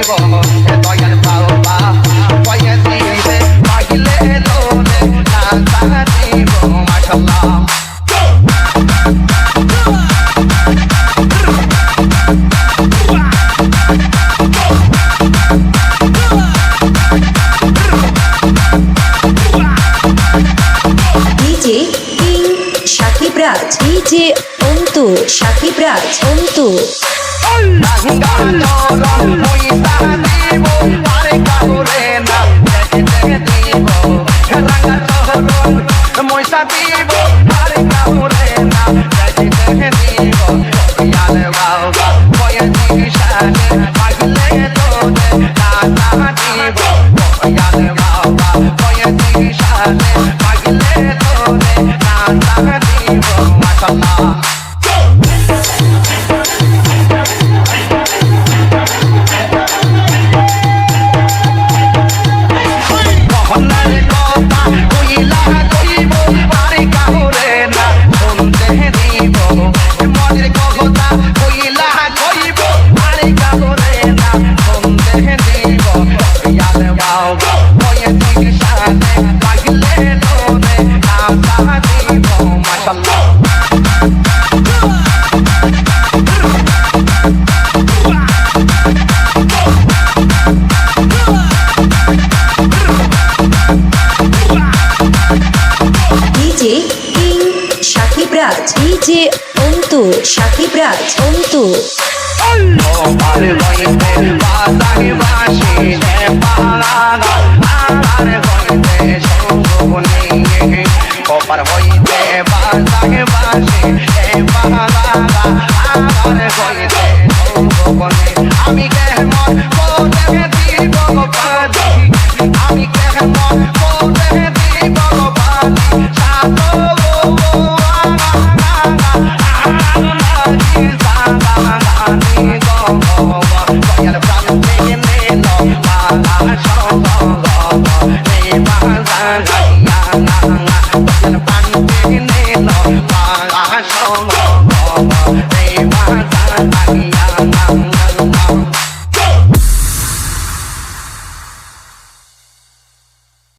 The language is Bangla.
দিব দয়াল বাবা কয়ে দিবে পাইলে তোরে নাচা দিব মাশাআল্লাহ ডিজে কিং শাকিব রাজ, ডিজে অন্তু শাকিব রাজ, অন্তু ময়সা দিব আরে কামরে না দেখে দিব ইয়াল বাবা কয়ে দিশানে পাগলে তোরে নাচা দিব ইয়াল বাবা কয়ে দিশানে পাগলে তোরে নাচা দিব মাশাআল্লাহ ডিজে কিং শাকিব রাজ, ডিজে অন্তু শাকিব রাজ, অন্তু আরে বইতে বাজাই বাসি হে পাগলা আরে বইতে সঙ্গনি ওপার হইতে বাজাই বাসি হে পাগলা আরে বইতে সঙ্গনি আমি কেমন কোতে দিব পাদি আমি কেমন কোতে দিব পাদি সাতো Oh